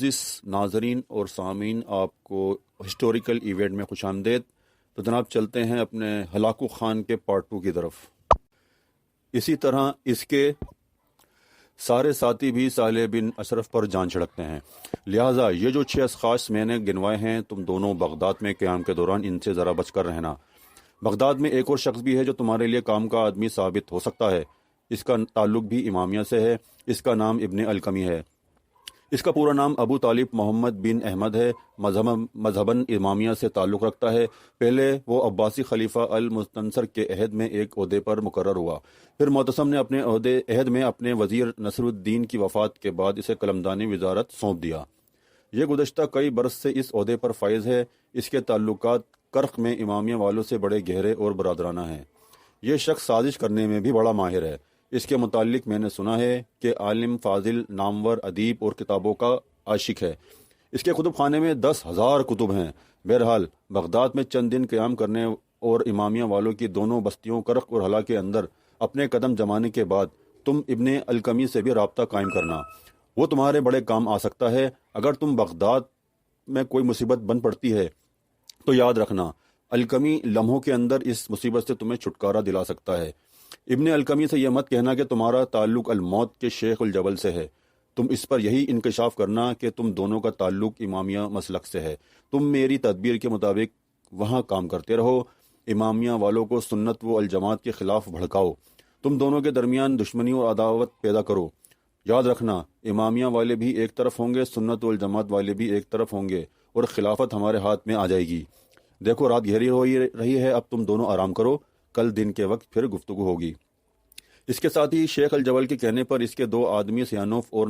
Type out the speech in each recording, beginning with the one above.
معزز ناظرین اور سامعین، آپ کو ہسٹوریکل ایونٹ میں خوش آمدید۔ تو جناب چلتے ہیں اپنے ہلاکو خان کے پارٹ 2 کی طرف۔ اسی طرح اس کے سارے ساتھی بھی صالح بن اشرف پر جان چھڑکتے ہیں، لہٰذا یہ جو 6 اشخاص میں نے گنوائے ہیں، تم دونوں بغداد میں قیام کے دوران ان سے ذرا بچ کر رہنا۔ بغداد میں ایک اور شخص بھی ہے جو تمہارے لیے کام کا آدمی ثابت ہو سکتا ہے، اس کا تعلق بھی امامیہ سے ہے، اس کا نام ابن القمی ہے۔ اس کا پورا نام ابو طالب محمد بن احمد ہے، مذہباً امامیہ سے تعلق رکھتا ہے۔ پہلے وہ عباسی خلیفہ المستنصر کے عہد میں ایک عہدے پر مقرر ہوا، پھر معتصم نے اپنے عہد میں اپنے وزیر نصر الدین کی وفات کے بعد اسے قلمدانی وزارت سونپ دیا۔ یہ گزشتہ کئی برس سے اس عہدے پر فائز ہے۔ اس کے تعلقات کرخ میں امامیہ والوں سے بڑے گہرے اور برادرانہ ہیں۔ یہ شخص سازش کرنے میں بھی بڑا ماہر ہے۔ اس کے متعلق میں نے سنا ہے کہ عالم، فاضل، نامور، ادیب اور کتابوں کا عاشق ہے۔ اس کے کتب خانے میں 10,000 کتب ہیں۔ بہرحال بغداد میں چند دن قیام کرنے اور امامیہ والوں کی دونوں بستیوں کرخ اور حلا کے اندر اپنے قدم جمانے کے بعد تم ابن القمی سے بھی رابطہ قائم کرنا، وہ تمہارے بڑے کام آ سکتا ہے۔ اگر تم بغداد میں کوئی مصیبت بن پڑتی ہے تو یاد رکھنا، القمی لمحوں کے اندر اس مصیبت سے تمہیں چھٹکارا دلا سکتا ہے۔ ابن القمی سے یہ مت کہنا کہ تمہارا تعلق الموت کے شیخ الجبل سے ہے، تم اس پر یہی انکشاف کرنا کہ تم دونوں کا تعلق امامیہ مسلک سے ہے۔ تم میری تدبیر کے مطابق وہاں کام کرتے رہو، امامیہ والوں کو سنت و الجماعت کے خلاف بھڑکاؤ، تم دونوں کے درمیان دشمنی اور عداوت پیدا کرو۔ یاد رکھنا، امامیہ والے بھی ایک طرف ہوں گے، سنت و الجماعت والے بھی ایک طرف ہوں گے، اور خلافت ہمارے ہاتھ میں آ جائے گی۔ دیکھو رات گہری ہو رہی ہے، اب تم دونوں آرام کرو، کل دن کے وقت پھر گفتگو ہوگی۔ اس کے ساتھ ہی شیخ الجبل کے کہنے پر اس کے 2 آدمی سیانوف اور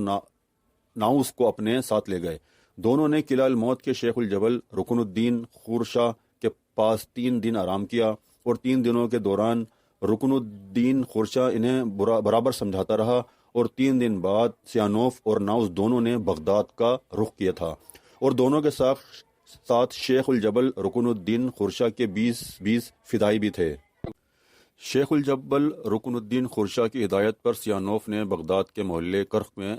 ناؤس کو اپنے ساتھ لے گئے۔ دونوں نے قلعہ الموت کے شیخ الجبل رکن الدین خورشاہ کے پاس 3 دن آرام کیا، اور 3 دنوں کے دوران رکن الدین خورشاہ انہیں برابر سمجھاتا رہا، اور 3 دن بعد سیانوف اور ناؤس دونوں نے بغداد کا رخ کیا تھا، اور دونوں کے ساتھ شیخ الجبل رکن الدین خورشاہ کے 20 فدائی بھی تھے۔ شیخ الجبل رکن الدین خورشاہ کی ہدایت پر سیانوف نے بغداد کے محلے کرخ میں،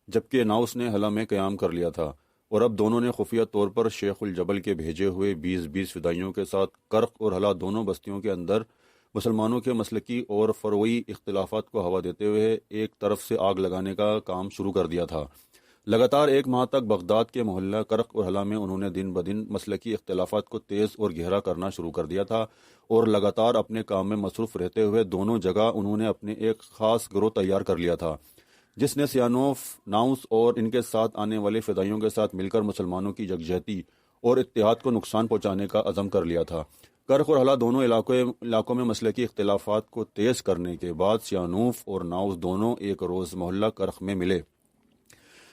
جبکہ ناؤس نے حلا میں قیام کر لیا تھا، اور اب دونوں نے خفیہ طور پر شیخ الجبل کے بھیجے ہوئے 20 فدائیوں کے ساتھ کرخ اور حلا دونوں بستیوں کے اندر مسلمانوں کے مسلکی اور فروعی اختلافات کو ہوا دیتے ہوئے ایک طرف سے آگ لگانے کا کام شروع کر دیا تھا۔ لگاتار 1 ماہ تک بغداد کے محلہ کرخ اور حلا میں انہوں نے دن بدن مسلکی اختلافات کو تیز اور گہرا کرنا شروع کر دیا تھا، اور لگاتار اپنے کام میں مصروف رہتے ہوئے دونوں جگہ انہوں نے اپنے ایک خاص گروہ تیار کر لیا تھا، جس نے سیانوف، ناؤس اور ان کے ساتھ آنے والے فدائیوں کے ساتھ مل کر مسلمانوں کی یکجہتی اور اتحاد کو نقصان پہنچانے کا عزم کر لیا تھا۔ کرخ اور حلا دونوں علاقوں میں مسلکی اختلافات کو تیز کرنے کے بعد سیانوف اور ناؤس دونوں ایک روز محلہ کرخ میں ملے۔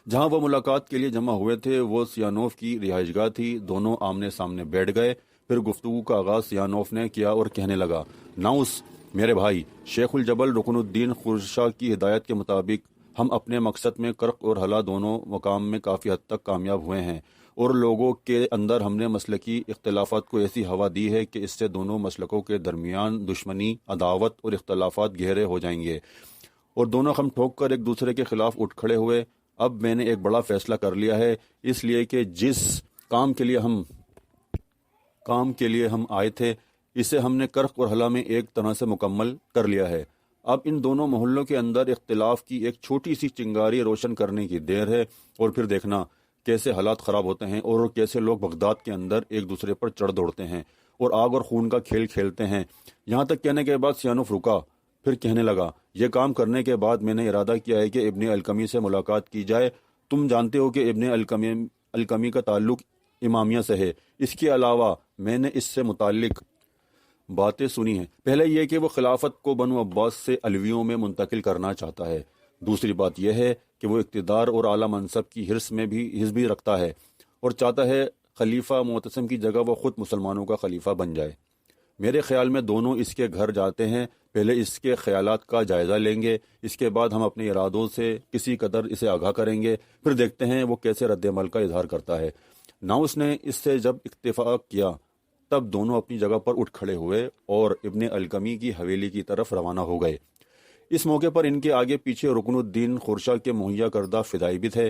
جہاں وہ ملاقات کے لیے جمع ہوئے تھے وہ سیانوف کی رہائش گاہ تھی۔ دونوں آمنے سامنے بیٹھ گئے، پھر گفتگو کا آغاز سیانوف نے کیا اور کہنے لگا، ناؤس میرے بھائی، شیخ الجبل رکن الدین خورشاہ کی ہدایت کے مطابق ہم اپنے مقصد میں کرخ اور حلا دونوں مقام میں کافی حد تک کامیاب ہوئے ہیں، اور لوگوں کے اندر ہم نے مسلکی اختلافات کو ایسی ہوا دی ہے کہ اس سے دونوں مسلکوں کے درمیان دشمنی، عداوت اور اختلافات گہرے ہو جائیں گے، اور دونوں ہم ٹھوک کر ایک دوسرے کے خلاف اٹھ کھڑے ہوئے۔ اب میں نے ایک بڑا فیصلہ کر لیا ہے، اس لیے کہ جس کام کے لیے ہم آئے تھے اسے ہم نے کرخ اور حلا میں ایک طرح سے مکمل کر لیا ہے۔ اب ان دونوں محلوں کے اندر اختلاف کی ایک چھوٹی سی چنگاری روشن کرنے کی دیر ہے، اور پھر دیکھنا کیسے حالات خراب ہوتے ہیں اور کیسے لوگ بغداد کے اندر ایک دوسرے پر چڑھ دوڑتے ہیں اور آگ اور خون کا کھیل کھیلتے ہیں۔ یہاں تک کہنے کے بعد سیانوف رکا، پھر کہنے لگا، یہ کام کرنے کے بعد میں نے ارادہ کیا ہے کہ ابن القمی سے ملاقات کی جائے۔ تم جانتے ہو کہ ابن القمی کا تعلق امامیہ سے ہے۔ اس کے علاوہ میں نے اس سے متعلق باتیں سنی ہیں۔ پہلے یہ کہ وہ خلافت کو بنو عباس سے علویوں میں منتقل کرنا چاہتا ہے۔ دوسری بات یہ ہے کہ وہ اقتدار اور اعلیٰ منصب کی حرص بھی رکھتا ہے، اور چاہتا ہے خلیفہ معتصم کی جگہ وہ خود مسلمانوں کا خلیفہ بن جائے۔ میرے خیال میں دونوں اس کے گھر جاتے ہیں، پہلے اس کے خیالات کا جائزہ لیں گے، اس کے بعد ہم اپنے ارادوں سے کسی قدر اسے آگاہ کریں گے، پھر دیکھتے ہیں وہ کیسے رد عمل کا اظہار کرتا ہے۔ ناؤس نے اس سے جب اتفاق کیا تب دونوں اپنی جگہ پر اٹھ کھڑے ہوئے اور ابن القمی کی حویلی کی طرف روانہ ہو گئے۔ اس موقع پر ان کے آگے پیچھے رکن الدین خورشاہ کے مہیا کردہ فدائی بھی تھے۔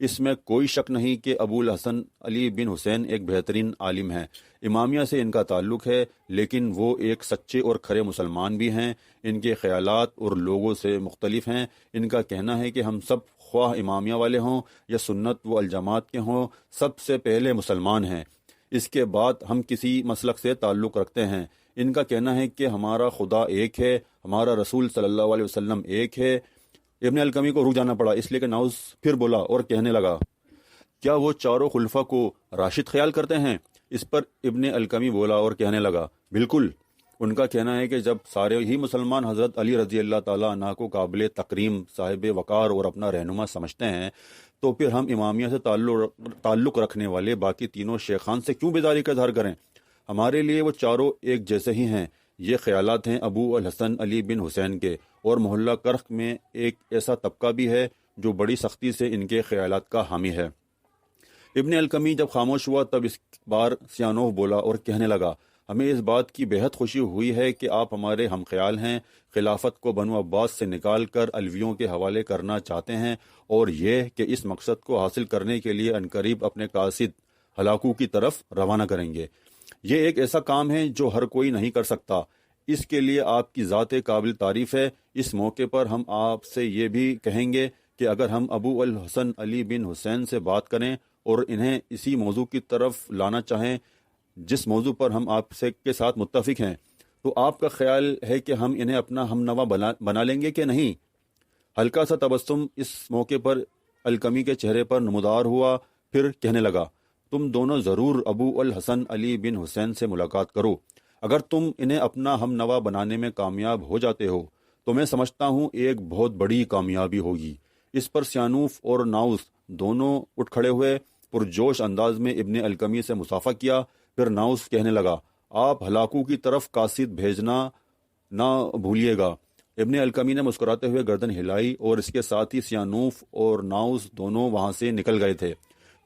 اس میں کوئی شک نہیں کہ ابو الحسن علی بن حسین ایک بہترین عالم ہیں۔ امامیہ سے ان کا تعلق ہے، لیکن وہ ایک سچے اور کھرے مسلمان بھی ہیں۔ ان کے خیالات اور لوگوں سے مختلف ہیں۔ ان کا کہنا ہے کہ ہم سب خواہ امامیہ والے ہوں یا سنت و الجماعت کے ہوں، سب سے پہلے مسلمان ہیں، اس کے بعد ہم کسی مسلک سے تعلق رکھتے ہیں۔ ان کا کہنا ہے کہ ہمارا خدا ایک ہے، ہمارا رسول صلی اللہ علیہ وسلم ایک ہے۔ ابن القمی کو رک جانا پڑا، اس لیے کہ ناؤز پھر بولا اور کہنے لگا، کیا وہ چاروں خلفاء کو راشد خیال کرتے ہیں؟ اس پر ابن القمی بولا اور کہنے لگا، بالکل۔ ان کا کہنا ہے کہ جب سارے ہی مسلمان حضرت علی رضی اللہ تعالیٰ عنہ کو قابل تکریم، صاحب وقار اور اپنا رہنما سمجھتے ہیں، تو پھر ہم امامیہ سے تعلق رکھنے والے باقی تینوں شیخان سے کیوں بیزاری کا اظہار کریں؟ ہمارے لیے وہ چاروں ایک جیسے ہی ہیں۔ یہ خیالات ہیں ابو الحسن علی بن حسین کے، اور محلہ کرخ میں ایک ایسا طبقہ بھی ہے جو بڑی سختی سے ان کے خیالات کا حامی ہے۔ ابن القمی جب خاموش ہوا تب اس بار سیانوف بولا اور کہنے لگا، ہمیں اس بات کی بہت خوشی ہوئی ہے کہ آپ ہمارے ہم خیال ہیں، خلافت کو بنو عباس سے نکال کر علویوں کے حوالے کرنا چاہتے ہیں، اور یہ کہ اس مقصد کو حاصل کرنے کے لیے عنقریب اپنے قاصد ہلاکو کی طرف روانہ کریں گے۔ یہ ایک ایسا کام ہے جو ہر کوئی نہیں کر سکتا، اس کے لیے آپ کی ذات قابل تعریف ہے۔ اس موقع پر ہم آپ سے یہ بھی کہیں گے کہ اگر ہم ابو الحسن علی بن حسین سے بات کریں اور انہیں اسی موضوع کی طرف لانا چاہیں جس موضوع پر ہم آپ سے کے ساتھ متفق ہیں، تو آپ کا خیال ہے کہ ہم انہیں اپنا ہم نوا بنا لیں گے کہ نہیں؟ ہلکا سا تبسم اس موقع پر القمی کے چہرے پر نمودار ہوا، پھر کہنے لگا، تم دونوں ضرور ابو الحسن علی بن حسین سے ملاقات کرو۔ اگر تم انہیں اپنا ہم نوا بنانے میں کامیاب ہو جاتے ہو تو میں سمجھتا ہوں ایک بہت بڑی کامیابی ہوگی۔ اس پر سیانوف اور ناؤس دونوں اٹھ کھڑے ہوئے، پرجوش انداز میں ابن القمی سے مصافحہ کیا۔ پھر ناؤس کہنے لگا، آپ ہلاکو کی طرف قاصد بھیجنا نہ بھولیے گا۔ ابن القمی نے مسکراتے ہوئے گردن ہلائی اور اس کے ساتھ ہی سیانوف اور ناؤس دونوں وہاں سے نکل گئے تھے۔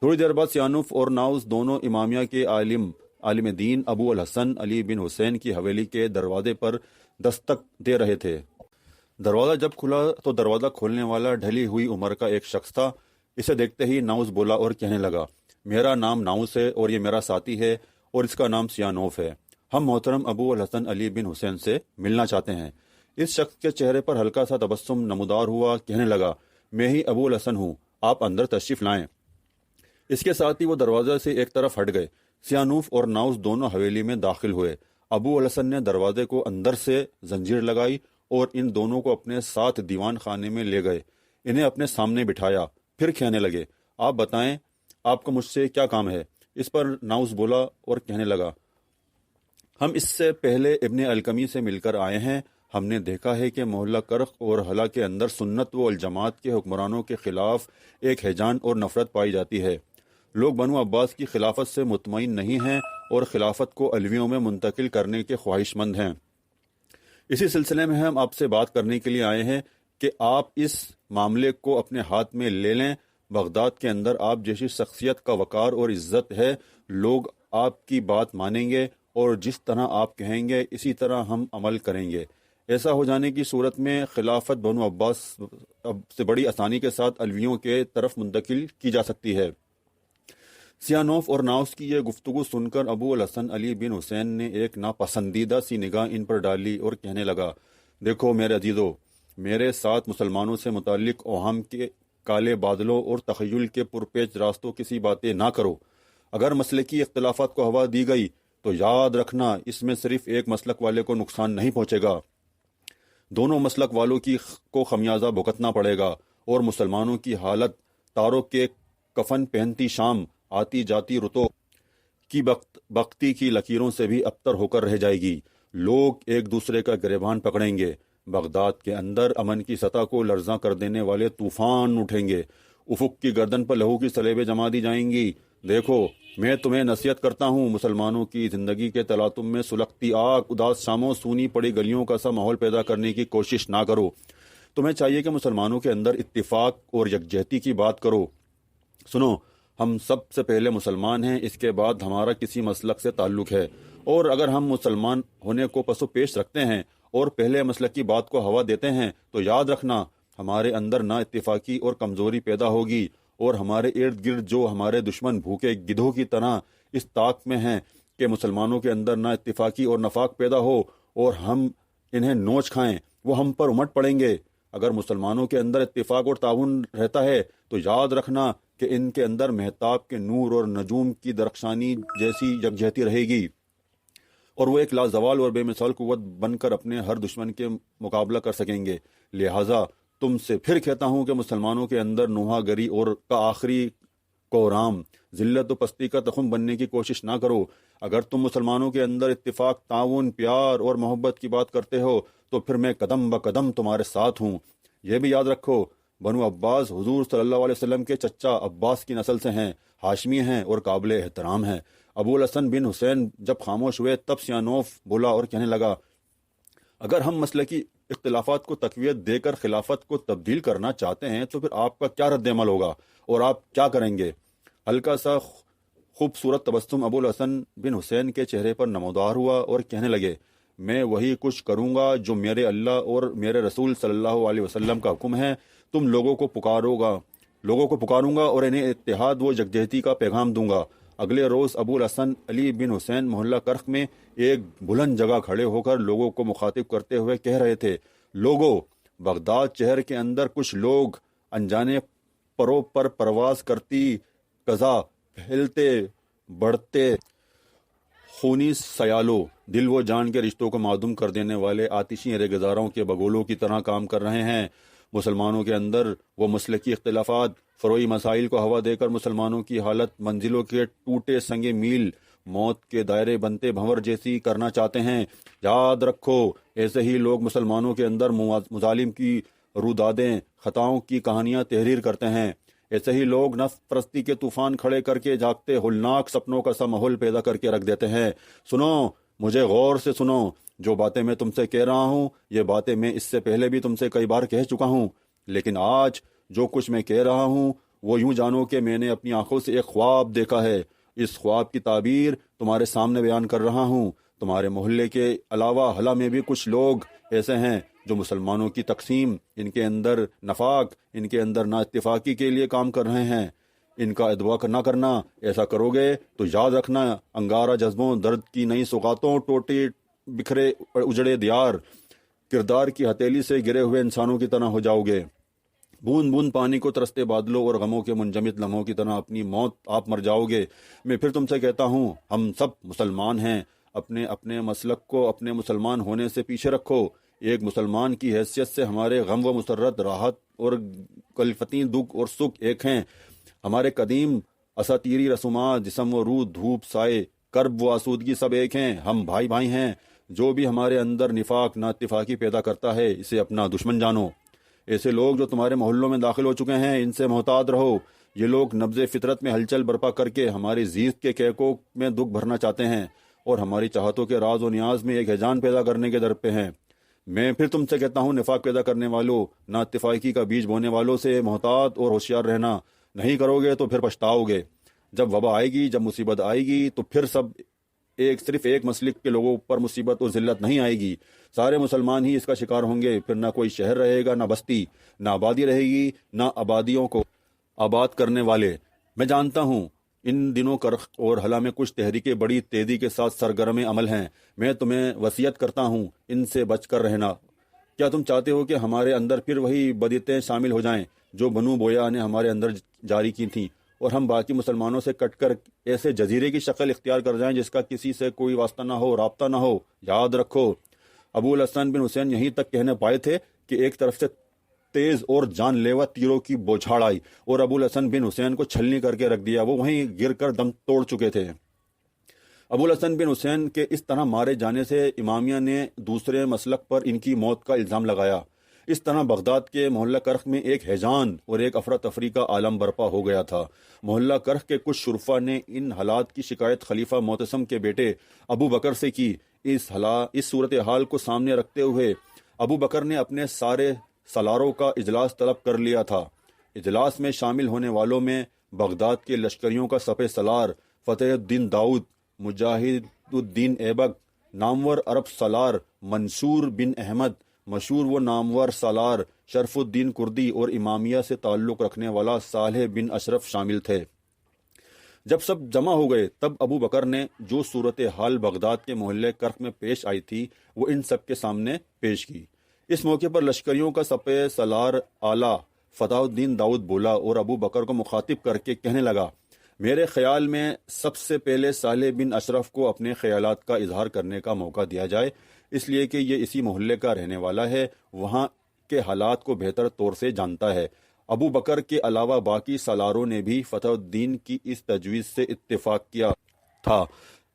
تھوڑی دیر بعد سیانوف اور ناؤس دونوں امامیہ کے عالم دین ابو الحسن علی بن حسین کی حویلی کے دروازے پر دستک دے رہے تھے۔ دروازہ جب کھلا تو دروازہ کھولنے والا ڈھلی ہوئی عمر کا ایک شخص تھا۔ اسے دیکھتے ہی ناؤس بولا اور کہنے لگا، میرا نام ناؤس ہے اور یہ میرا ساتھی ہے اور اس کا نام سیانوف ہے۔ ہم محترم ابو الحسن علی بن حسین سے ملنا چاہتے ہیں۔ اس شخص کے چہرے پر ہلکا سا تبسم نمودار ہوا، کہنے لگا، میں ہی ابو الحسن ہوں، آپ اندر تشریف لائیں۔ اس کے ساتھ ہی وہ دروازے سے ایک طرف ہٹ گئے۔ سیانوف اور ناؤس دونوں حویلی میں داخل ہوئے۔ ابو الحسن نے دروازے کو اندر سے زنجیر لگائی اور ان دونوں کو اپنے ساتھ دیوان خانے میں لے گئے، انہیں اپنے سامنے بٹھایا، پھر کہنے لگے، آپ بتائیں آپ کو مجھ سے کیا کام ہے؟ اس پر ناؤس بولا اور کہنے لگا، ہم اس سے پہلے ابن القمی سے مل کر آئے ہیں۔ ہم نے دیکھا ہے کہ محلہ کرخ اور حلہ کے اندر سنت و الجماعت کے حکمرانوں کے خلاف ایک ہیجان اور نفرت پائی جاتی ہے۔ لوگ بنو عباس کی خلافت سے مطمئن نہیں ہیں اور خلافت کو علویوں میں منتقل کرنے کے خواہش مند ہیں۔ اسی سلسلے میں ہم آپ سے بات کرنے کے لیے آئے ہیں کہ آپ اس معاملے کو اپنے ہاتھ میں لے لیں۔ بغداد کے اندر آپ جیسی شخصیت کا وقار اور عزت ہے، لوگ آپ کی بات مانیں گے اور جس طرح آپ کہیں گے اسی طرح ہم عمل کریں گے۔ ایسا ہو جانے کی صورت میں خلافت بنو عباس سے بڑی آسانی کے ساتھ علویوں کے طرف منتقل کی جا سکتی ہے۔ سیانوف اور ناؤس کی یہ گفتگو سن کر ابو الحسن علی بن حسین نے ایک ناپسندیدہ سی نگاہ ان پر ڈالی اور کہنے لگا، دیکھو میرے عزیزو، میرے ساتھ مسلمانوں سے متعلق اوہام کے کالے بادلوں اور تخیل کے پرپیچ راستوں کسی باتیں نہ کرو۔ اگر مسلکی اختلافات کو ہوا دی گئی تو یاد رکھنا اس میں صرف ایک مسلک والے کو نقصان نہیں پہنچے گا، دونوں مسلک والوں کو خمیازہ بھگتنا پڑے گا، اور مسلمانوں کی حالت تاروں کے کفن پہنتی شام آتی جاتی رتوں کی بختی کی لکیروں سے بھی ابتر ہو کر رہ جائے گی۔ لوگ ایک دوسرے کا گریبان پکڑیں گے، بغداد کے اندر امن کی سطح کو لرزاں کر دینے والے طوفان اٹھیں گے، افق کی گردن پر لہو کی سلیبیں جما دی جائیں گی۔ دیکھو میں تمہیں نصیحت کرتا ہوں، مسلمانوں کی زندگی کے تلاطم میں سلگتی آگ، اداس شاموں، سونی پڑی گلیوں کا سا ماحول پیدا کرنے کی کوشش نہ کرو۔ تمہیں چاہیے کہ مسلمانوں کے اندر اتفاق اور یکجہتی کی بات کرو۔ سنو، ہم سب سے پہلے مسلمان ہیں، اس کے بعد ہمارا کسی مسلک سے تعلق ہے، اور اگر ہم مسلمان ہونے کو پس و پیش رکھتے ہیں اور پہلے مسلک کی بات کو ہوا دیتے ہیں تو یاد رکھنا ہمارے اندر نا اتفاقی اور کمزوری پیدا ہوگی، اور ہمارے ارد گرد جو ہمارے دشمن بھوکے گدھوں کی طرح اس طاق میں ہیں کہ مسلمانوں کے اندر نا اتفاقی اور نفاق پیدا ہو اور ہم انہیں نوچ کھائیں، وہ ہم پر امٹ پڑیں گے۔ اگر مسلمانوں کے اندر اتفاق اور تعاون رہتا ہے تو یاد رکھنا کہ ان کے اندر مہتاب کے نور اور نجوم کی درخشانی جیسی یکجہتی رہے گی، اور وہ ایک لازوال اور بے مثال قوت بن کر اپنے ہر دشمن کے مقابلہ کر سکیں گے۔ لہٰذا تم سے پھر کہتا ہوں کہ مسلمانوں کے اندر نوحہ گری اور کا آخری کورام ذلت و پستی کا تخم بننے کی کوشش نہ کرو۔ اگر تم مسلمانوں کے اندر اتفاق، تعاون، پیار اور محبت کی بات کرتے ہو تو پھر میں قدم بقدم تمہارے ساتھ ہوں۔ یہ بھی یاد رکھو، بنو عباس حضور صلی اللہ علیہ وسلم کے چچا عباس کی نسل سے ہیں، ہاشمی ہیں اور قابل احترام ہیں۔ ابو الحسن بن حسین جب خاموش ہوئے تب سیانوف بولا اور کہنے لگا، اگر ہم مسلکی اختلافات کو تقویت دے کر خلافت کو تبدیل کرنا چاہتے ہیں تو پھر آپ کا کیا رد عمل ہوگا اور آپ کیا کریں گے؟ ہلکا سا خوبصورت تبسم ابو الحسن بن حسین کے چہرے پر نمودار ہوا اور کہنے لگے، میں وہی کچھ کروں گا جو میرے اللہ اور میرے رسول صلی اللہ علیہ وسلم کا حکم ہے۔ تم لوگوں کو پکاروں گا اور انہیں اتحاد و یکجہتی کا پیغام دوں گا۔ اگلے روز ابو الحسن علی بن حسین محلہ کرخ میں ایک بلند جگہ کھڑے ہو کر لوگوں کو مخاطب کرتے ہوئے کہہ رہے تھے، لوگوں، بغداد شہر کے اندر کچھ لوگ انجانے پروں پر پرواز کرتی قضا پھیلتے بڑھتے خونی سیالوں، دل و جان کے رشتوں کو معدوم کر دینے والے آتشی ریگزاروں کے بگولوں کی طرح کام کر رہے ہیں۔ مسلمانوں کے اندر وہ مسلکی اختلافات فروعی مسائل کو ہوا دے کر مسلمانوں کی حالت منزلوں کے ٹوٹے سنگ میل موت کے دائرے بنتے بھنور جیسی کرنا چاہتے ہیں۔ یاد رکھو، ایسے ہی لوگ مسلمانوں کے اندر مظالم کی رودادیں، خطاؤں کی کہانیاں تحریر کرتے ہیں۔ ایسے ہی لوگ نفس پرستی کے طوفان کھڑے کر کے جاگتے ہولناک سپنوں کا سا ماحول پیدا کر کے رکھ دیتے ہیں۔ سنو، مجھے غور سے سنو، جو باتیں میں تم سے کہہ رہا ہوں یہ باتیں میں اس سے پہلے بھی تم سے کئی بار کہہ چکا ہوں، لیکن آج جو کچھ میں کہہ رہا ہوں وہ یوں جانو کہ میں نے اپنی آنکھوں سے ایک خواب دیکھا ہے۔ اس خواب کی تعبیر تمہارے سامنے بیان کر رہا ہوں۔ تمہارے محلے کے علاوہ حلا میں بھی کچھ لوگ ایسے ہیں جو مسلمانوں کی تقسیم، ان کے اندر نفاق، ان کے اندر نا اتفاقی کے لیے کام کر رہے ہیں۔ ان کا ادوا نہ کرنا، ایسا کرو گے تو یاد رکھنا انگارہ جذبوں، درد کی نئی سوغاتوں، ٹوٹے بکھرے اجڑے دیار، کردار کی ہتھیلی سے گرے ہوئے انسانوں کی طرح ہو جاؤ گے۔ بوند بوند پانی کو ترستے بادلوں اور غموں کے منجمد لمحوں کی طرح اپنی موت آپ مر جاؤ گے۔ میں پھر تم سے کہتا ہوں، ہم سب مسلمان ہیں۔ اپنے اپنے مسلک کو اپنے مسلمان ہونے سے پیچھے رکھو۔ ایک مسلمان کی حیثیت سے ہمارے غم و مسرت، راحت اور کلفتیں، دکھ اور سکھ ایک ہیں۔ ہمارے قدیم اساطیری رسومات، جسم و روح، دھوپ سائے، کرب و آسودگی سب ایک ہیں۔ ہم بھائی بھائی ہیں۔ جو بھی ہمارے اندر نفاق، نا اتفاقی پیدا کرتا ہے اسے اپنا دشمن جانو۔ ایسے لوگ جو تمہارے محلوں میں داخل ہو چکے ہیں ان سے محتاط رہو۔ یہ لوگ نبض فطرت میں ہلچل برپا کر کے ہماری زیست کے کہکوں میں دکھ بھرنا چاہتے ہیں اور ہماری چاہتوں کے راز و نیاز میں ایک ہیجان پیدا کرنے کے در پہ ہیں۔ میں پھر تم سے کہتا ہوں، نفاق پیدا کرنے والوں، نا اتفاقی کا بیج بونے والوں سے محتاط اور ہوشیار رہنا۔ نہیں کرو گے تو پھر پچھتاؤ گے۔ جب وبا آئے گی، جب مصیبت آئے گی تو پھر صرف ایک مسلک کے لوگوں پر مصیبت اور ذلت نہیں آئے گی، سارے مسلمان ہی اس کا شکار ہوں گے۔ پھر نہ کوئی شہر رہے گا، نہ بستی، نہ آبادی رہے گی، نہ آبادیوں کو آباد کرنے والے۔ میں جانتا ہوں ان دنوں کرخ اور حلا میں کچھ تحریکیں بڑی تیزی کے ساتھ سرگرم عمل ہیں۔ میں تمہیں وصیت کرتا ہوں ان سے بچ کر رہنا۔ کیا تم چاہتے ہو کہ ہمارے اندر پھر وہی بدعتیں شامل ہو جائیں جو بنو بویا نے ہمارے اندر جاری کی تھیں، اور ہم باقی مسلمانوں سے کٹ کر ایسے جزیرے کی شکل اختیار کر جائیں جس کا کسی سے کوئی واسطہ نہ ہو، رابطہ نہ ہو؟ یاد رکھو، ابو الحسن بن حسین یہیں تک کہنے پائے تھے کہ ایک طرف سے تیز اور جان لیوا تیروں کی بوچھاڑ آئی اور ابو الحسن بن حسین کو چھلنی کر کے رکھ دیا۔ وہ وہیں گر کر دم توڑ چکے تھے۔ ابو الحسن بن حسین کے اس طرح مارے جانے سے امامیہ نے دوسرے مسلک پر ان کی موت کا الزام لگایا۔ اس طرح بغداد کے محلہ کرخ میں ایک ہیجان اور ایک افراتفری کا عالم برپا ہو گیا تھا۔ محلہ کرخ کے کچھ شرفا نے ان حالات کی شکایت خلیفہ معتصم کے بیٹے ابو بکر سے کی۔ اس صورتحال کو سامنے رکھتے ہوئے ابو بکر نے اپنے سارے سالاروں کا اجلاس طلب کر لیا تھا۔ اجلاس میں شامل ہونے والوں میں بغداد کے لشکریوں کا سپہ سالار فتح الدین داؤد، مجاہد الدین ایبک، نامور عرب سالار منصور بن احمد، مشہور و نامور سالار شرف الدین کردی اور امامیہ سے تعلق رکھنے والا صالح بن اشرف شامل تھے۔ جب سب جمع ہو گئے تب ابو بکر نے جو صورتحال بغداد کے محلے کرخ میں پیش آئی تھی وہ ان سب کے سامنے پیش کی۔ اس موقع پر لشکریوں کا سپہ سالار اعلیٰ فتح الدین داؤد بولا اور ابو بکر کو مخاطب کر کے کہنے لگا، میرے خیال میں سب سے پہلے صالح بن اشرف کو اپنے خیالات کا اظہار کرنے کا موقع دیا جائے، اس لیے کہ یہ اسی محلے کا رہنے والا ہے، وہاں کے حالات کو بہتر طور سے جانتا ہے۔ ابو بکر کے علاوہ باقی سالاروں نے بھی فتح الدین کی اس تجویز سے اتفاق کیا تھا،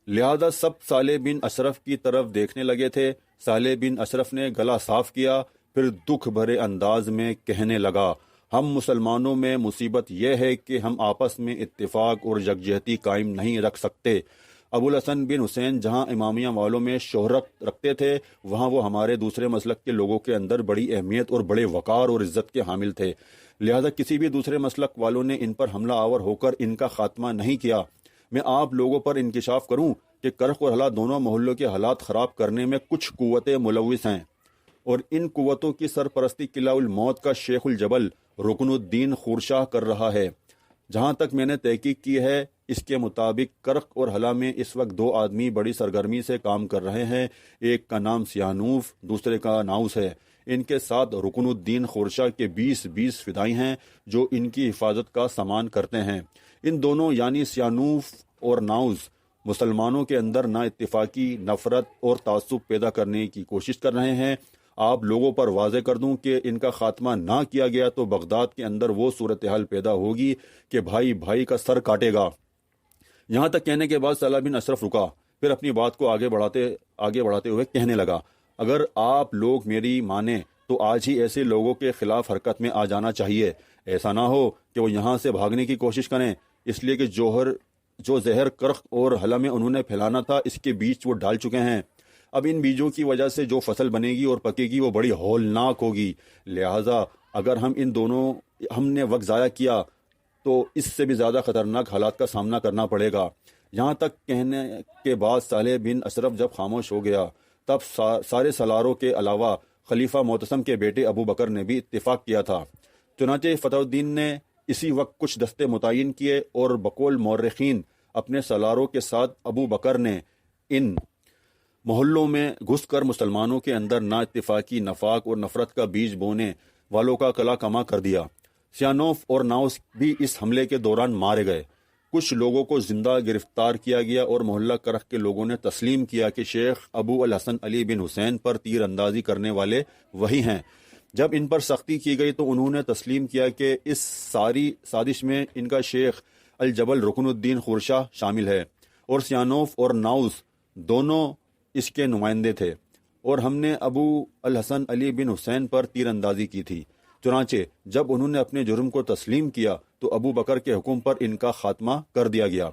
لہذا سب صالح بن اشرف کی طرف دیکھنے لگے تھے۔ صالح بن اشرف نے گلا صاف کیا، پھر دکھ بھرے انداز میں کہنے لگا، ہم مسلمانوں میں مصیبت یہ ہے کہ ہم آپس میں اتفاق اور یکجہتی قائم نہیں رکھ سکتے۔ ابو الحسن بن حسین جہاں امامیہ والوں میں شہرت رکھتے تھے، وہاں وہ ہمارے دوسرے مسلک کے لوگوں کے اندر بڑی اہمیت اور بڑے وقار اور عزت کے حامل تھے، لہذا کسی بھی دوسرے مسلک والوں نے ان پر حملہ آور ہو کر ان کا خاتمہ نہیں کیا۔ میں آپ لوگوں پر انکشاف کروں کہ کرخ اور حلہ دونوں محلوں کے حالات خراب کرنے میں کچھ قوتیں ملوث ہیں، اور ان قوتوں کی سرپرستی قلعہ الموت کا شیخ الجبل رکن الدین خورشاہ کر رہا ہے۔ جہاں تک میں نے تحقیق کی ہے، اس کے مطابق کرخ اور حلہ میں اس وقت دو آدمی بڑی سرگرمی سے کام کر رہے ہیں، ایک کا نام سیانوف، دوسرے کا ناؤس ہے۔ ان کے ساتھ رکن الدین خورشاہ کے 20 فدائی ہیں جو ان کی حفاظت کا سامان کرتے ہیں۔ ان دونوں یعنی سیانوف اور ناؤس مسلمانوں کے اندر نا اتفاقی، نفرت اور تعصب پیدا کرنے کی کوشش کر رہے ہیں۔ آپ لوگوں پر واضح کر دوں کہ ان کا خاتمہ نہ کیا گیا تو بغداد کے اندر وہ صورتحال پیدا ہوگی کہ بھائی بھائی کا سر کاٹے گا۔ یہاں تک کہنے کے بعد صالح بن اشرف رکا، پھر اپنی بات کو آگے بڑھاتے ہوئے کہنے لگا، اگر آپ لوگ میری مانیں تو آج ہی ایسے لوگوں کے خلاف حرکت میں آ جانا چاہیے۔ ایسا نہ ہو کہ وہ یہاں سے بھاگنے کی کوشش کریں، اس لیے کہ جو زہر کرخ اور حلہ میں انہوں نے پھیلانا تھا اس کے بیج وہ ڈال چکے ہیں۔ اب ان بیجوں کی وجہ سے جو فصل بنے گی اور پکے گی وہ بڑی ہولناک ہوگی، لہٰذا اگر ہم نے وقت ضائع کیا تو اس سے بھی زیادہ خطرناک حالات کا سامنا کرنا پڑے گا۔ یہاں تک کہنے کے بعد صالح بن اشرف جب خاموش ہو گیا تب سارے سالاروں کے علاوہ خلیفہ معتصم کے بیٹے ابو بکر نے بھی اتفاق کیا تھا۔ چنانچہ فتح الدین نے اسی وقت کچھ دستے متعین کیے اور بقول مورخین اپنے سالاروں کے ساتھ ابو بکر نے ان محلوں میں گھس کر مسلمانوں کے اندر نا اتفاقی، نفاق اور نفرت کا بیج بونے والوں کا قلع کما کر دیا۔ سیانوف اور ناؤس بھی اس حملے کے دوران مارے گئے۔ کچھ لوگوں کو زندہ گرفتار کیا گیا اور محلہ کرخ کے لوگوں نے تسلیم کیا کہ شیخ ابو الحسن علی بن حسین پر تیر اندازی کرنے والے وہی ہیں۔ جب ان پر سختی کی گئی تو انہوں نے تسلیم کیا کہ اس ساری سازش میں ان کا شیخ الجبل رکن الدین خورشاہ شامل ہے اور سیانوف اور ناؤس دونوں اس کے نمائندے تھے، اور ہم نے ابو الحسن علی بن حسین پر تیر اندازی کی تھی۔ چنانچہ جب انہوں نے اپنے جرم کو تسلیم کیا تو ابو بکر کے حکم پر ان کا خاتمہ کر دیا گیا۔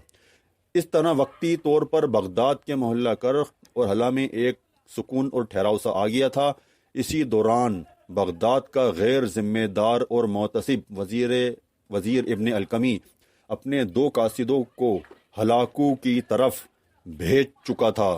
اس طرح وقتی طور پر بغداد کے محلہ کرخ اور حلہ میں ایک سکون اور ٹھہراؤ سا آ گیا تھا۔ اسی دوران بغداد کا غیر ذمہ دار اور محتسب وزیر ابن القمی اپنے 2 قاصدوں کو ہلاکو کی طرف بھیج چکا تھا۔